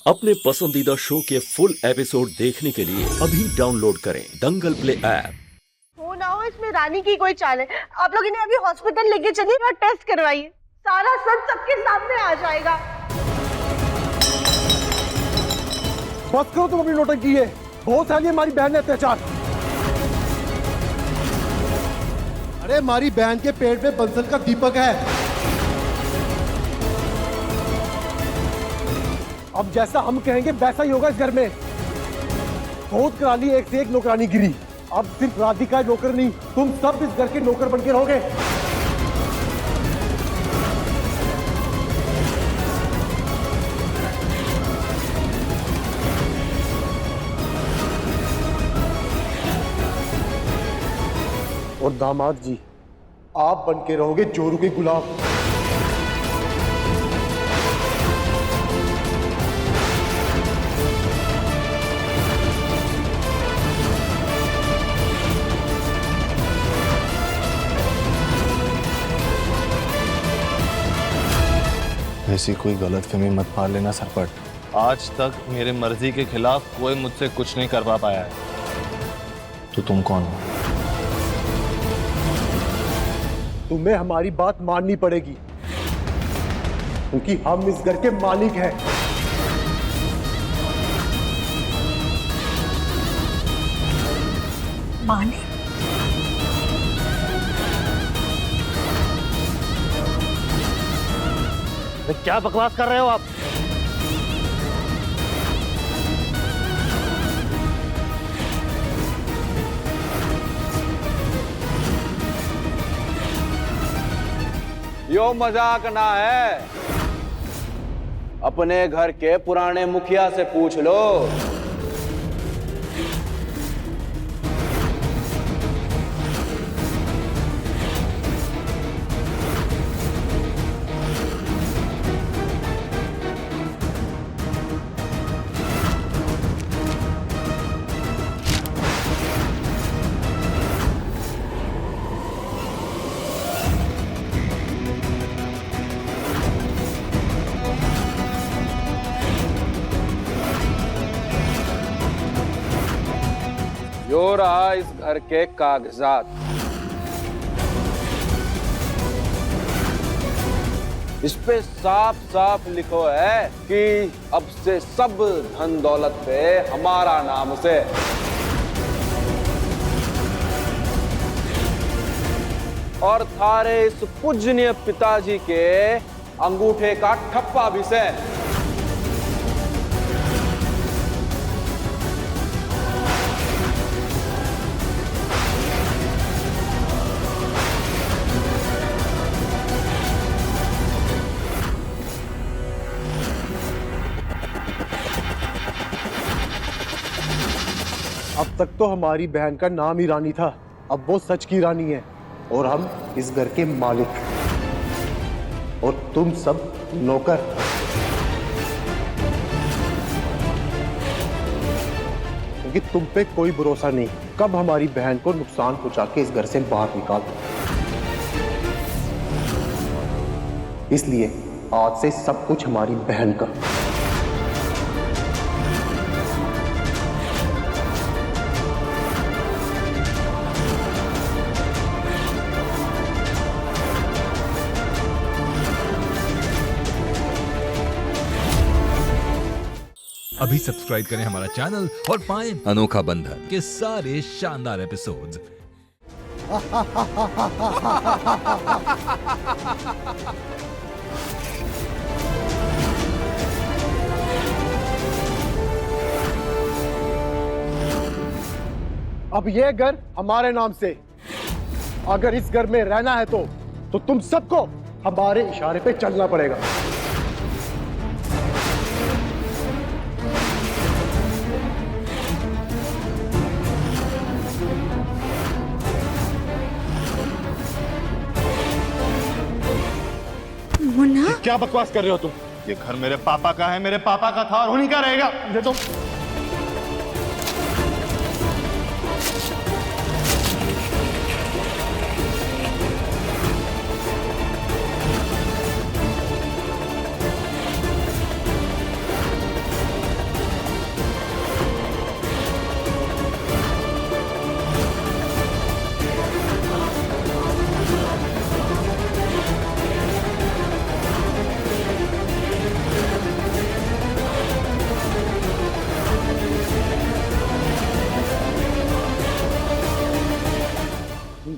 अपने पसंदीदा शो के फुल एपिसोड देखने के लिए अभी डाउनलोड करें दंगल प्ले ऐप। हो ना हो, इसमें रानी की कोई चाल है। आप लोग इन्हें अभी हॉस्पिटल लेके चलिए और टेस्ट करवाइए। सारा सच सबके सामने आ जाएगा। बस करो तुम अपनी नौटंकी है। बहुत सारी हमारी बहन ने अत्याचार। अरे हमारी बहन के पेट में बंसल का दीपक है। अब जैसा हम कहेंगे वैसा ही होगा इस घर में। बहुत करा ली, एक से एक नौकरानी गिरी। अब सिर्फ राधिका नौकर नहीं, तुम सब इस घर के नौकर बन के रहोगे। और दामाद जी, आप बन के रहोगे जोरू के गुलाम। ऐसी कोई गलतफहमी मत पाल लेना सरपट। आज तक मेरे मर्जी के खिलाफ कोई मुझसे कुछ नहीं करवा पाया है। तो तुम कौन हो? तुम्हें हमारी बात माननी पड़ेगी, क्योंकि हम इस घर के मालिक हैं। मालिक? क्या बकवास कर रहे हो आप? यो मजाक ना है। अपने घर के पुराने मुखिया से पूछ लो। यो रहा इस घर के कागजात। इस पे साफ साफ लिखो है कि अब से सब धन दौलत पे हमारा नाम से। और थारे इस पूजनीय पिताजी के अंगूठे का ठप्पा भी से। अब तक तो हमारी बहन का नाम ही रानी था, अब वो सच की रानी है और हम इस घर के मालिक और तुम सब नौकर। क्योंकि तुम पे कोई भरोसा नहीं, कब हमारी बहन को नुकसान पहुंचा के इस घर से बाहर निकाल दो। इसलिए आज से सब कुछ हमारी बहन का। अभी सब्सक्राइब करें हमारा चैनल और पाएं अनोखा बंधन के सारे शानदार एपिसोड्स। अब ये घर हमारे नाम से। अगर इस घर में रहना है तो तुम सबको हमारे इशारे पे चलना पड़ेगा। क्या बकवास कर रहे हो तुम? ये घर मेरे पापा का है, मेरे पापा का था और उन्हीं का रहेगा। दे दो।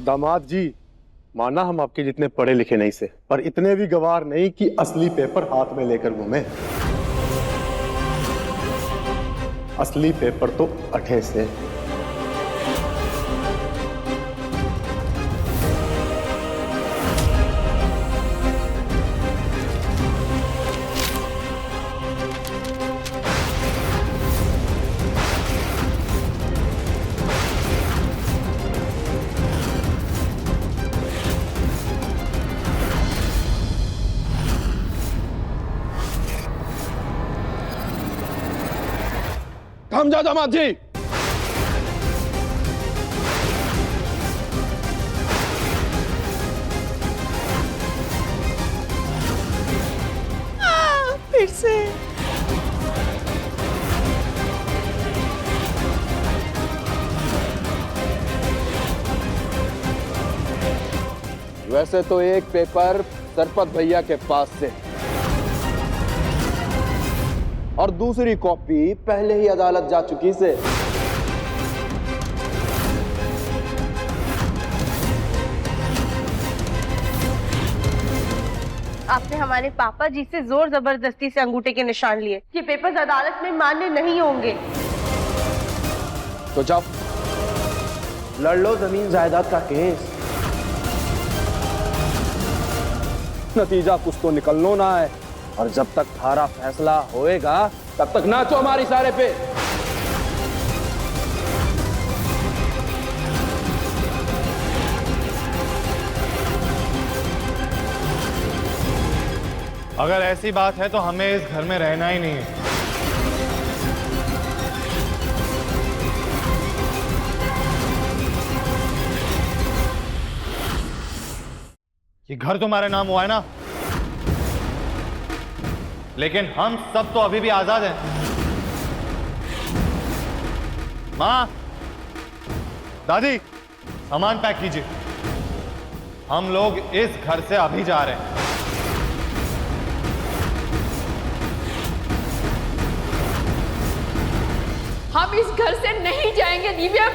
दामाद जी, माना हम आपके जितने पढ़े लिखे नहीं से, पर इतने भी गवार नहीं कि असली पेपर हाथ में लेकर घूमे। असली पेपर तो अठे से। हम जा दामाद जी। फिर से वैसे तो एक पेपर सरपत भैया के पास से और दूसरी कॉपी पहले ही अदालत जा चुकी से। आपने हमारे पापा जी से जोर जबरदस्ती से अंगूठे के निशान लिए। ये पेपर्स अदालत में मान्य नहीं होंगे। तो जाओ लड़ लो जमीन जायदाद का केस। नतीजा कुछ तो निकलना ना है, और जब तक थारा फैसला होएगा तब तक नाचो हमारी सारे पे। अगर ऐसी बात है तो हमें इस घर में रहना ही नहीं है। ये घर तुम्हारे नाम हुआ है ना, लेकिन हम सब तो अभी भी आजाद हैं। माँ, दादी, सामान पैक कीजिए, हम लोग इस घर से अभी जा रहे हैं। हम इस घर से नहीं जाएंगे दिव्या।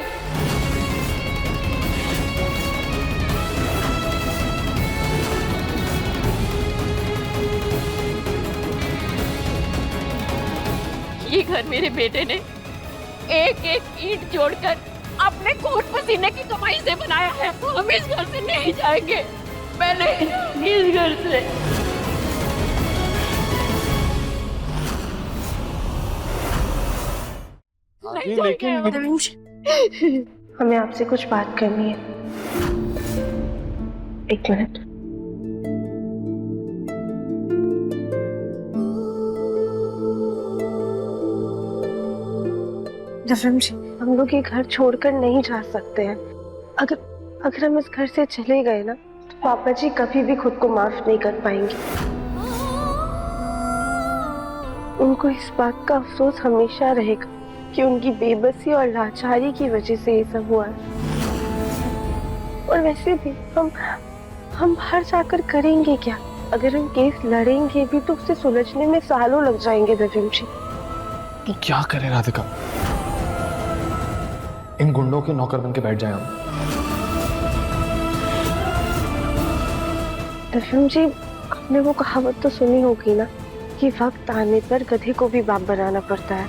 ये घर मेरे बेटे ने एक एक ईंट जोड़कर अपने खून पसीने की कमाई से बनाया है। हम इस घर से नहीं जाएंगे। मैं नहीं जाऊंगी इस घर से। लेकिन हमें आपसे कुछ बात करनी है। एक मिनट। जफरम जी, हम लोग ये घर छोड़कर नहीं जा सकते हैं। अगर हम इस घर से चले गए ना, तो पापा जी कभी भी खुद को माफ नहीं कर पाएंगे। उनको इस बात का अफसोस हमेशा रहेगा कि उनकी बेबसी और लाचारी की वजह से ये सब हुआ है। और वैसे भी हम बाहर जाकर करेंगे क्या? अगर हम केस लड़ेंगे भी तो उसे सुलझने में सालों लग जाएंगे। दफिम जी, तो क्या करे राधिका? इन गुंडों के नौकर बन के बैठ जाए हम। दफिम जी, आपने वो कहावत तो सुनी होगी ना कि वक्त आने पर गधे को भी बाप बनाना पड़ता है।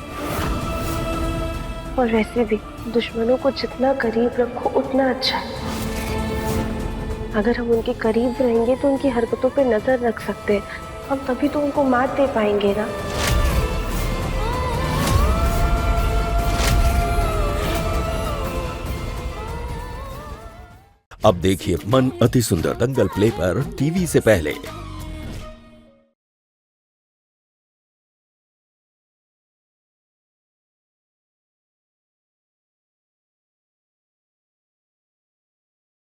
और वैसे भी दुश्मनों को जितना करीब रखो उतना अच्छा है। अगर हम उनके करीब रहेंगे तो उनकी हरकतों पे नजर रख सकते हैं। हम तभी तो उनको मात दे पाएंगे ना। अब देखिए मन अति सुंदर दंगल प्ले पर टीवी से पहले।